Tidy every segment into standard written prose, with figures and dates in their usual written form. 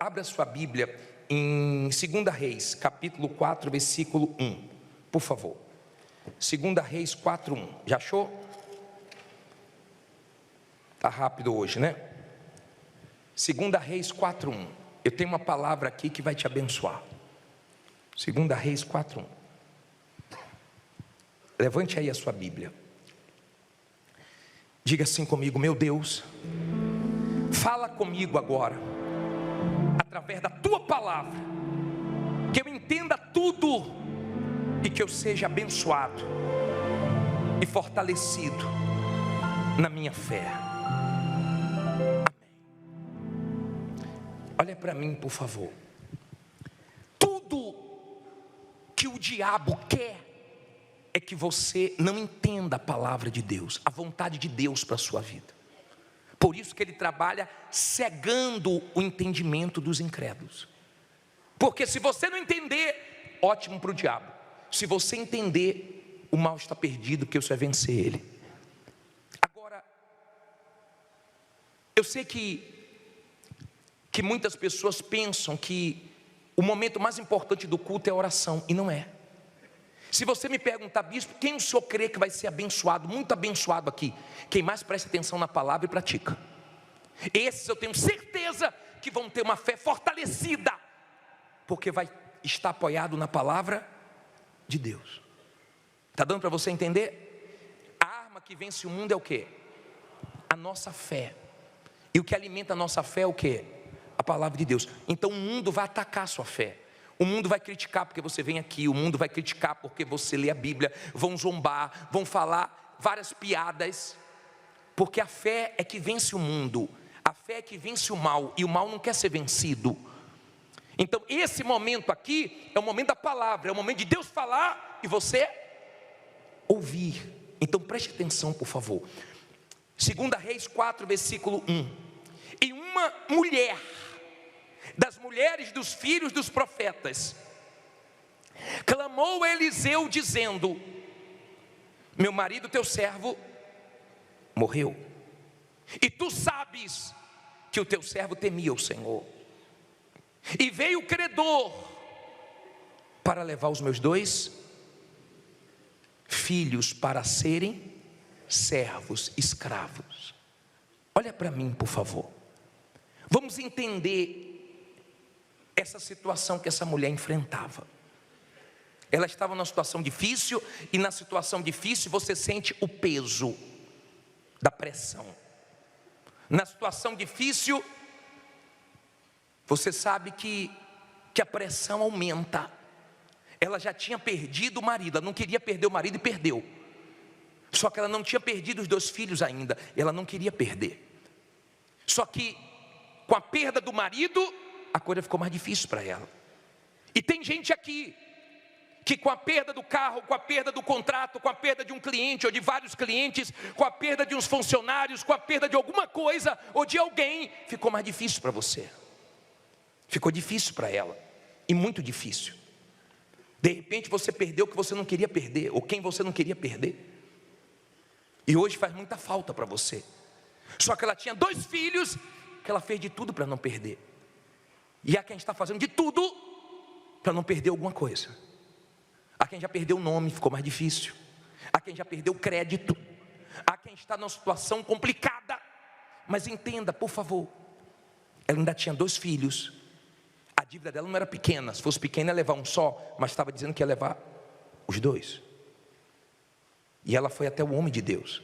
Abra sua Bíblia em 2 Reis, capítulo 4, versículo 1, por favor. 2 Reis 4, 1. Já achou? Está rápido hoje, né? 2 Reis 4, 1. Eu tenho uma palavra aqui que vai te abençoar. 2 Reis 4, 1. Levante aí a sua Bíblia. Diga assim comigo: meu Deus, fala comigo agora, através da tua palavra, que eu entenda tudo e que eu seja abençoado e fortalecido na minha fé. Amém. Olha para mim, por favor. Tudo que o diabo quer é que você não entenda a palavra de Deus, a vontade de Deus para a sua vida. Por isso que ele trabalha cegando o entendimento dos incrédulos. Porque se você não entender, ótimo para o diabo. Se você entender, o mal está perdido, porque você vai vencer ele. Agora, eu sei que muitas pessoas pensam que o momento mais importante do culto é a oração, e não é. Se você me perguntar, bispo, quem o senhor crê que vai ser abençoado, muito abençoado aqui? Quem mais presta atenção na palavra e pratica. Esses eu tenho certeza que vão ter uma fé fortalecida, porque vai estar apoiado na palavra de Deus. Está dando para você entender? A arma que vence o mundo é o quê? A nossa fé. E o que alimenta a nossa fé é o quê? A palavra de Deus. Então o mundo vai atacar a sua fé. O mundo vai criticar porque você vem aqui, o mundo vai criticar porque você lê a Bíblia, vão zombar, vão falar várias piadas, porque a fé é que vence o mundo, a fé é que vence o mal, e o mal não quer ser vencido. Então esse momento aqui é o momento da palavra, é o momento de Deus falar e você ouvir. Então preste atenção, por favor. 2 Reis 4, versículo 1. E uma mulher das mulheres dos filhos dos profetas clamou a Eliseu dizendo: meu marido teu servo morreu, e tu sabes que o teu servo temia o Senhor, e veio o credor para levar os meus 2 filhos para serem servos, escravos. Olha para mim, por favor. Vamos entender essa situação que essa mulher enfrentava. Ela estava numa situação difícil, e na situação difícil você sente o peso da pressão. Na situação difícil você sabe que a pressão aumenta. Ela já tinha perdido o marido, ela não queria perder o marido e perdeu. Só que ela não tinha perdido os 2 filhos ainda, ela não queria perder. Só que com a perda do marido, a coisa ficou mais difícil para ela. E tem gente aqui que com a perda do carro, com a perda do contrato, com a perda de um cliente ou de vários clientes, com a perda de uns funcionários, com a perda de alguma coisa ou de alguém, ficou mais difícil para você. Ficou difícil para ela, e muito difícil. De repente você perdeu o que você não queria perder, ou quem você não queria perder, e hoje faz muita falta para você. Só que ela tinha 2 filhos que ela fez de tudo para não perder. E há quem está fazendo de tudo para não perder alguma coisa. Há quem já perdeu o nome, ficou mais difícil. Há quem já perdeu o crédito. Há quem está numa situação complicada. Mas entenda, por favor, ela ainda tinha 2 filhos. A dívida dela não era pequena. Se fosse pequena ia levar um só, mas estava dizendo que ia levar os 2. E ela foi até o homem de Deus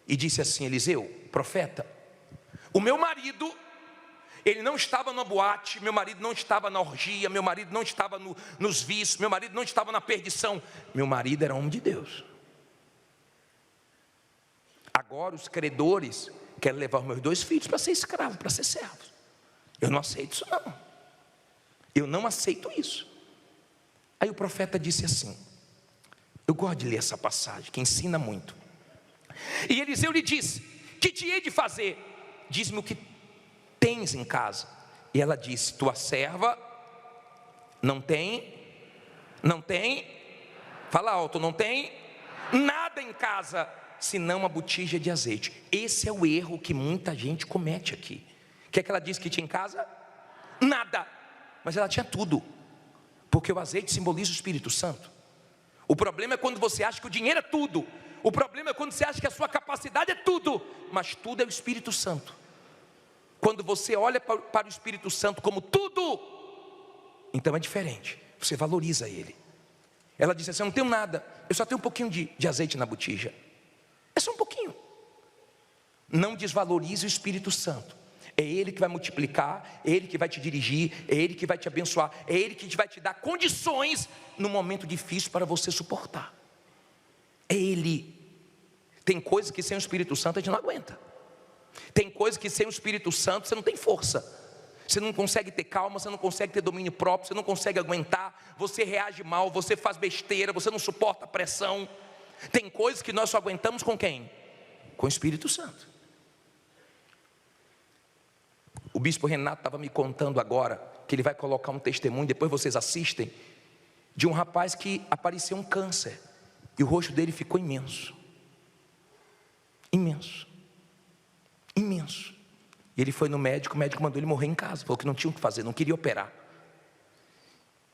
e disse assim: Eliseu, profeta, o meu marido, ele não estava na boate, meu marido não estava na orgia, meu marido não estava nos vícios, meu marido não estava na perdição, meu marido era homem de Deus. Agora os credores querem levar os meus 2 filhos para ser escravos, para ser servos. Eu não aceito isso não. Eu não aceito isso. Aí o profeta disse assim, eu gosto de ler essa passagem, que ensina muito. E Eliseu lhe disse: que te hei de fazer? Diz-me o que tens em casa. E ela disse: tua serva não tem, fala alto, não tem nada em casa, senão uma botija de azeite. Esse é o erro que muita gente comete aqui. O que é que ela disse que tinha em casa? nada. Mas ela tinha tudo, porque o azeite simboliza o Espírito Santo. O problema é quando você acha que o dinheiro é tudo. O problema é quando você acha que a sua capacidade é tudo, mas tudo é o Espírito Santo. Quando você olha para o Espírito Santo como tudo, então é diferente, você valoriza ele. Ela disse assim: eu não tenho nada, eu só tenho um pouquinho de azeite na botija. É só um pouquinho. Não desvalorize o Espírito Santo. É Ele que vai multiplicar, é Ele que vai te dirigir, é Ele que vai te abençoar, é Ele que vai te dar condições no momento difícil para você suportar. É Ele. Tem coisas que sem o Espírito Santo a gente não aguenta. Tem coisas que sem o Espírito Santo você não tem força. Você não consegue ter calma, você não consegue ter domínio próprio, você não consegue aguentar, você reage mal, você faz besteira, você não suporta a pressão. Tem coisas que nós só aguentamos com quem? Com o Espírito Santo. O bispo Renato estava me contando agora, que ele vai colocar um testemunho, depois vocês assistem, de um rapaz que apareceu um câncer, e o rosto dele ficou imenso. Imenso. Imenso. E ele foi no médico, o médico mandou ele morrer em casa, falou que não tinha o que fazer, não queria operar.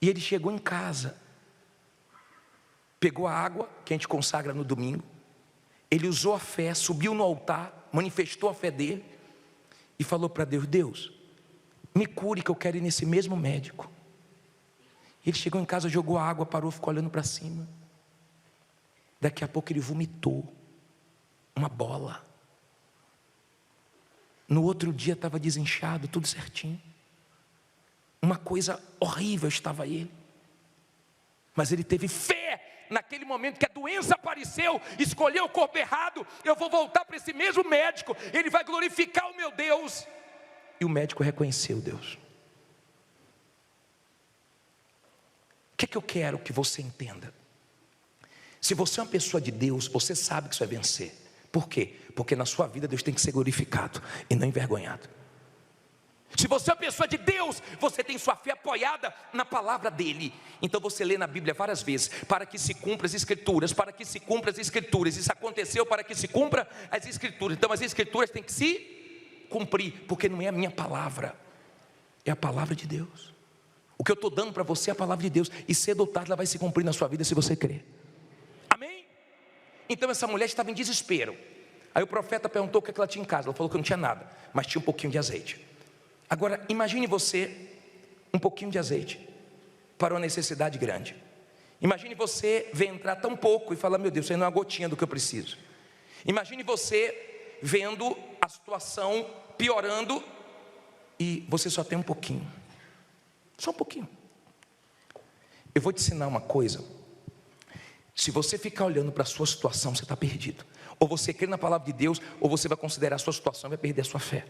E ele chegou em casa, pegou a água que a gente consagra no domingo, ele usou a fé, subiu no altar, manifestou a fé dele, e falou para Deus: Deus, me cure que eu quero ir nesse mesmo médico. Ele chegou em casa, jogou a água, parou, ficou olhando para cima. Daqui a pouco ele vomitou uma bola. No outro dia estava desinchado, tudo certinho. Uma coisa horrível estava ele. Mas ele teve fé naquele momento que a doença apareceu, escolheu o corpo errado. Eu vou voltar para esse mesmo médico, ele vai glorificar o meu Deus. E o médico reconheceu Deus. O que é que eu quero que você entenda? Se você é uma pessoa de Deus, você sabe que você vai vencer. Por quê? Porque na sua vida Deus tem que ser glorificado e não envergonhado. Se você é uma pessoa de Deus, você tem sua fé apoiada na palavra dele. Então você lê na Bíblia várias vezes: para que se cumpra as escrituras, para que se cumpra as escrituras. Isso aconteceu para que se cumpra as escrituras. Então as escrituras têm que se cumprir, porque não é a minha palavra, é a palavra de Deus. O que eu estou dando para você é a palavra de Deus, e cedo ou tarde ela vai se cumprir na sua vida se você crer. Amém? Então essa mulher estava em desespero. Aí o profeta perguntou o que ela tinha em casa. Ela falou que não tinha nada, mas tinha um pouquinho de azeite. Agora imagine você um pouquinho de azeite para uma necessidade grande. Imagine você ver entrar tão pouco e falar: meu Deus, isso aí não é uma gotinha do que eu preciso. Imagine você vendo a situação piorando e você só tem um pouquinho. Só um pouquinho. Eu vou te ensinar uma coisa. Se você ficar olhando para a sua situação, você está perdido. Ou você crê na palavra de Deus, ou você vai considerar a sua situação e vai perder a sua fé.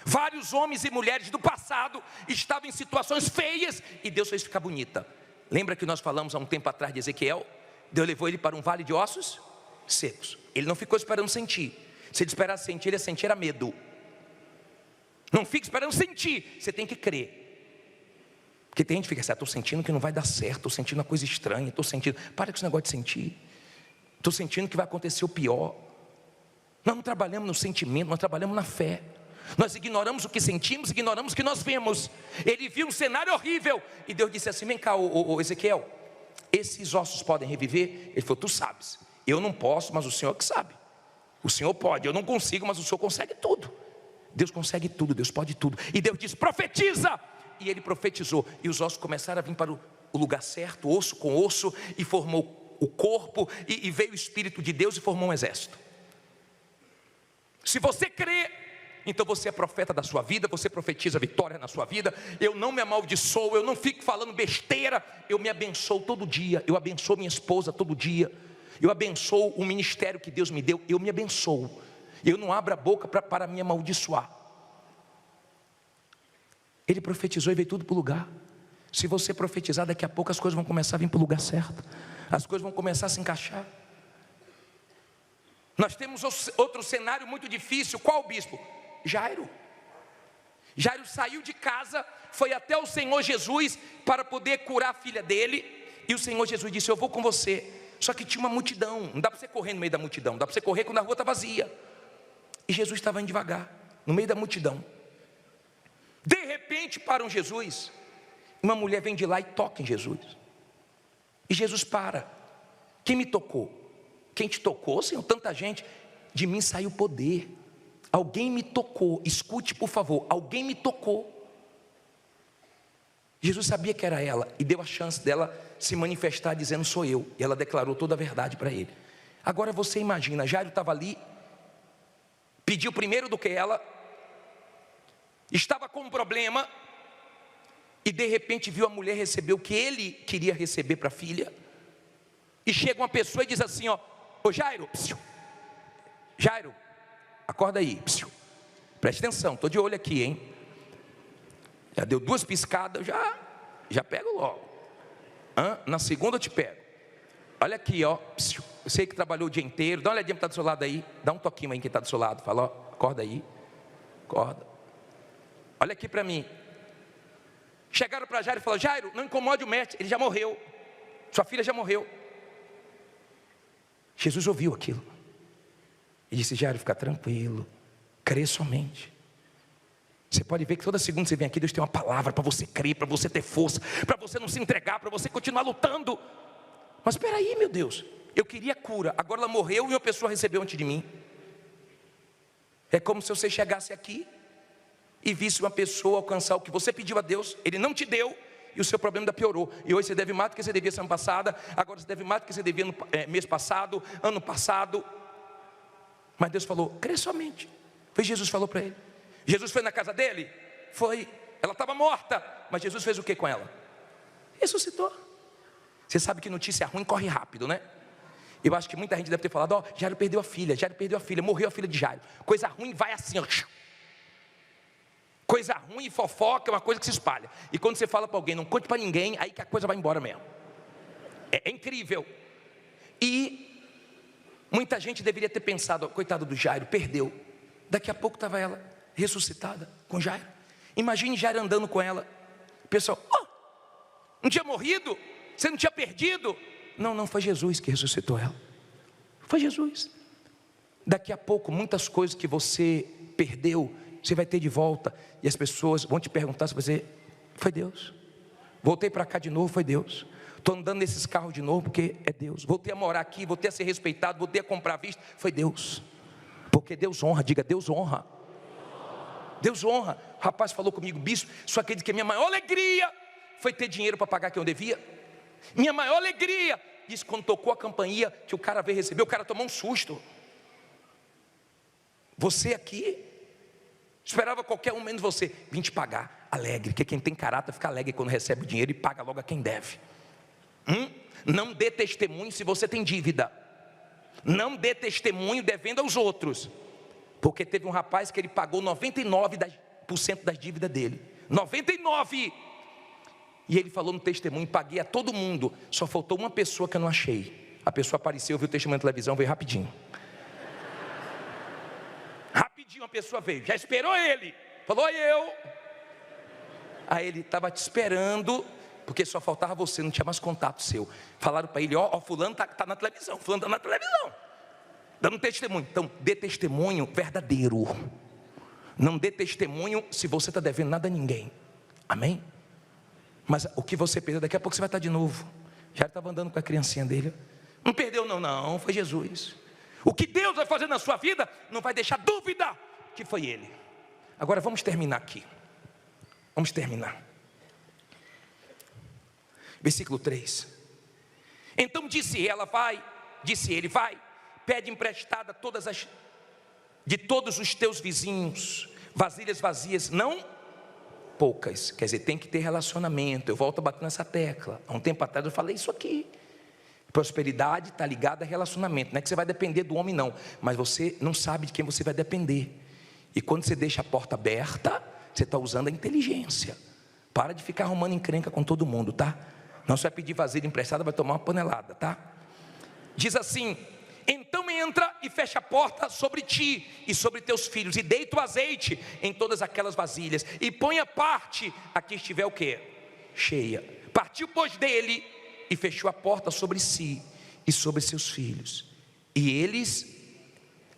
Vários homens e mulheres do passado estavam em situações feias e Deus fez ficar bonita. Lembra que nós falamos há um tempo atrás de Ezequiel? Deus levou ele para um vale de ossos secos. Ele não ficou esperando sentir. Se ele esperasse sentir, ele ia sentir era medo. Não fique esperando sentir, você tem que crer. Porque tem gente que fica assim: estou sentindo que não vai dar certo, estou sentindo uma coisa estranha, estou sentindo. Para com esse negócio de sentir. Estou sentindo que vai acontecer o pior. Nós não trabalhamos no sentimento, nós trabalhamos na fé. Nós ignoramos o que sentimos, ignoramos o que nós vemos. Ele viu um cenário horrível e Deus disse assim: vem cá, ô Ezequiel, esses ossos podem reviver? Ele falou: tu sabes, eu não posso, mas o Senhor que sabe. O Senhor pode, eu não consigo, mas o Senhor consegue tudo. Deus consegue tudo, Deus pode tudo. E Deus disse: profetiza. E ele profetizou, e os ossos começaram a vir para o lugar certo, osso com osso, e formou o corpo, e veio o Espírito de Deus e formou um exército. Se você crê, então você é profeta da sua vida, você profetiza vitória na sua vida. Eu não me amaldiçoo, eu não fico falando besteira, eu me abençoo todo dia. Eu abençoo minha esposa todo dia, eu abençoo o ministério que Deus me deu, eu me abençoo. Eu não abro a boca para me amaldiçoar. Ele profetizou e veio tudo para o lugar. Se você profetizar, daqui a pouco as coisas vão começar a vir para o lugar certo. As coisas vão começar a se encaixar. Nós temos outro cenário muito difícil. Qual, bispo? Jairo. Jairo saiu de casa, foi até o Senhor Jesus para poder curar a filha dele. E o Senhor Jesus disse: eu vou com você. Só que tinha uma multidão. Não dá para você correr no meio da multidão, dá para você correr quando a rua está vazia. E Jesus estava indo devagar, no meio da multidão. De repente repente param Jesus. Uma mulher vem de lá e toca em Jesus. E Jesus para. Quem me tocou? Quem te tocou, Senhor? Tanta gente. De mim saiu poder. Alguém me tocou. Escute, por favor. Alguém me tocou. Jesus sabia que era ela e deu a chance dela se manifestar dizendo: sou eu. E ela declarou toda a verdade para ele. Agora você imagina, Jairo estava ali, pediu primeiro do que ela, estava com um problema, e de repente viu a mulher receber o que ele queria receber para a filha. E chega uma pessoa e diz assim: ó, ô Jairo, psiu, Jairo, acorda aí, psiu, preste atenção, estou de olho aqui, hein? Já deu 2 piscadas, já pego logo. Na segunda eu te pego. Olha aqui, ó, psiu, eu sei que trabalhou o dia inteiro, dá uma olhadinha para estar do seu lado aí, dá um toquinho aí quem está do seu lado, fala: ó, acorda aí, acorda. Olha aqui para mim. Chegaram para Jairo e falaram: Jairo, não incomode o mestre, ele já morreu, sua filha já morreu. Jesus ouviu aquilo e disse: Jairo, fica tranquilo, crê somente. Você pode ver que toda segunda você vem aqui, Deus tem uma palavra para você crer, para você ter força, para você não se entregar, para você continuar lutando. Mas espera aí, meu Deus, eu queria cura, agora ela morreu e uma pessoa recebeu antes de mim. É como se você chegasse aqui e visse uma pessoa alcançar o que você pediu a Deus, ele não te deu, e o seu problema ainda piorou. E hoje você deve mais do que você devia semana passada, agora você deve mais do que você devia no mês passado, ano passado. Mas Deus falou: crê somente. Foi Jesus falou para ele. Jesus foi na casa dele? Foi. Ela estava morta, mas Jesus fez o que com ela? Ressuscitou. Você sabe que notícia ruim corre rápido, né? Eu acho que muita gente deve ter falado: ó, Jairo perdeu a filha, morreu a filha de Jairo. Coisa ruim vai assim, ó. Coisa ruim e fofoca é uma coisa que se espalha. E quando você fala para alguém, não conte para ninguém, aí que a coisa vai embora mesmo. É incrível. E muita gente deveria ter pensado: coitado do Jairo, perdeu. Daqui a pouco estava ela ressuscitada com Jairo. Imagine Jairo andando com ela. O pessoal: oh, não tinha morrido? Você não tinha perdido? Não, foi Jesus que ressuscitou ela. Foi Jesus. Daqui a pouco muitas coisas que você perdeu, você vai ter de volta. E as pessoas vão te perguntar, se você: foi Deus. Voltei para cá de novo, foi Deus. Estou andando nesses carros de novo, porque é Deus. Voltei a morar aqui, voltei a ser respeitado, voltei a comprar visto, foi Deus. Porque Deus honra, diga: Deus honra. Deus honra. O rapaz falou comigo: bispo, só acredita que a minha maior alegria foi ter dinheiro para pagar quem eu devia? Minha maior alegria, disse, quando tocou a campainha, que o cara veio receber, o cara tomou um susto. Você aqui esperava qualquer um menos você. Vim te pagar, alegre, porque quem tem caráter fica alegre quando recebe o dinheiro e paga logo a quem deve. Não dê testemunho se você tem dívida. Não dê testemunho devendo aos outros. Porque teve um rapaz que ele pagou 99% das dívidas dele. 99%. E ele falou no testemunho: paguei a todo mundo, só faltou uma pessoa que eu não achei. A pessoa apareceu, viu o testemunho na televisão, veio rapidinho. Rapidinho a pessoa veio, já esperou ele. Falou: eu. Aí ele estava te esperando, porque só faltava você, não tinha mais contato seu. Falaram para ele: ó, fulano está na televisão, fulano está na televisão, dando testemunho. Então dê testemunho verdadeiro. Não dê testemunho se você está devendo nada a ninguém. Amém? Mas o que você perdeu, daqui a pouco você vai estar de novo. Já estava andando com a criancinha dele. Não perdeu não, foi Jesus. O que Deus vai fazer na sua vida, não vai deixar dúvida que foi Ele. Agora vamos terminar aqui. Vamos terminar. Versículo 3. Então disse ele, vai, pede emprestada de todos os teus vizinhos, vasilhas vazias, não poucas. Quer dizer, tem que ter relacionamento. Eu volto a bater nessa tecla. Há um tempo atrás eu falei isso aqui. Prosperidade está ligada a relacionamento. Não é que você vai depender do homem não, mas você não sabe de quem você vai depender. E quando você deixa a porta aberta, você está usando a inteligência. Para de ficar arrumando encrenca com todo mundo, tá? Não, você vai pedir vasilha emprestada, vai tomar uma panelada, tá? Diz assim: então entra e fecha a porta sobre ti e sobre teus filhos, e deita o azeite em todas aquelas vasilhas, e põe a parte a que estiver o quê? Cheia. Partiu, pois, dele, e fechou a porta sobre si e sobre seus filhos. E eles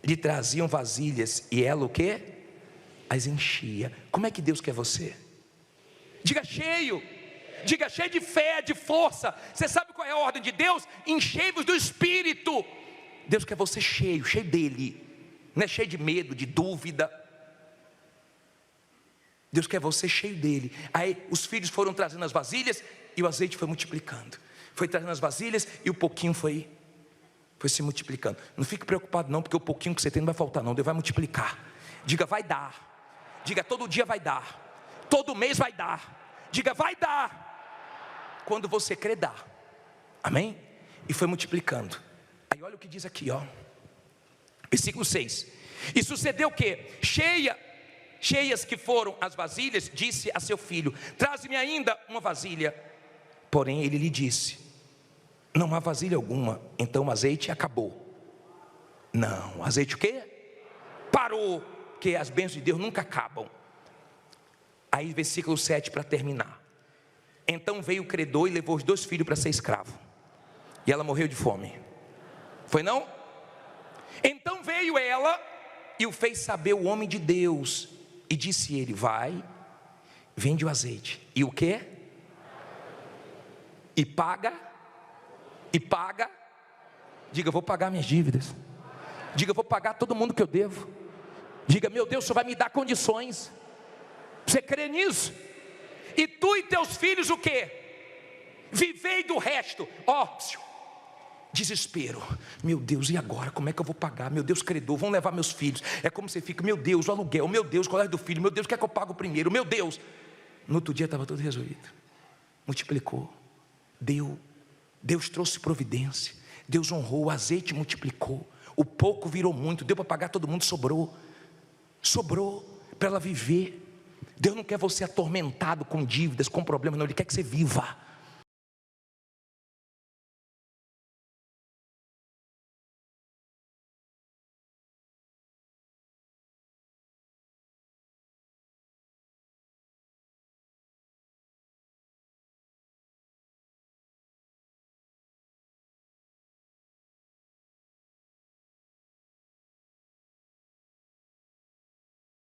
lhe traziam vasilhas, e ela o quê? As enchia. Como é que Deus quer você? Diga cheio. Diga cheio de fé, de força. Você sabe qual é a ordem de Deus? Enchei-vos do Espírito. Deus quer você cheio, cheio dele. Não é cheio de medo, de dúvida. Deus quer você cheio dele. Aí os filhos foram trazendo as vasilhas e o azeite foi multiplicando. Foi trazendo as vasilhas e o pouquinho foi se multiplicando. Não fique preocupado não, porque o pouquinho que você tem não vai faltar não. Deus vai multiplicar. Diga vai dar. Diga todo dia vai dar. Todo mês vai dar. Diga vai dar. Quando você crer, dá. Amém? E foi multiplicando. Aí olha o que diz aqui, ó. Versículo 6. E sucedeu que cheias que foram as vasilhas, disse a seu filho: traze-me ainda uma vasilha. Porém ele lhe disse: não há vasilha alguma. Então o azeite acabou. Não, o azeite o quê? Parou. Porque as bênçãos de Deus nunca acabam. Aí versículo 7 para terminar. Então veio o credor e levou os 2 filhos para ser escravo. E ela morreu de fome. Foi não? Então veio ela e o fez saber o homem de Deus. E disse ele: vai, vende o azeite. E o quê? E paga. Diga, eu vou pagar minhas dívidas. Diga, eu vou pagar todo mundo que eu devo. Diga, meu Deus, o Senhor vai me dar condições. Você crê nisso? E tu e teus filhos o quê? Vivei do resto. Desespero. Meu Deus, e agora? Como é que eu vou pagar? Meu Deus, credor, vão levar meus filhos. É como você fica, meu Deus, o aluguel, meu Deus, o colégio do filho, meu Deus, quer que eu pago primeiro? Meu Deus. No outro dia estava tudo resolvido. Multiplicou. Deus trouxe providência. Deus honrou, o azeite multiplicou. O pouco virou muito, deu para pagar todo mundo, sobrou para ela viver. Deus não quer você atormentado com dívidas, com problemas, não. Ele quer que você viva.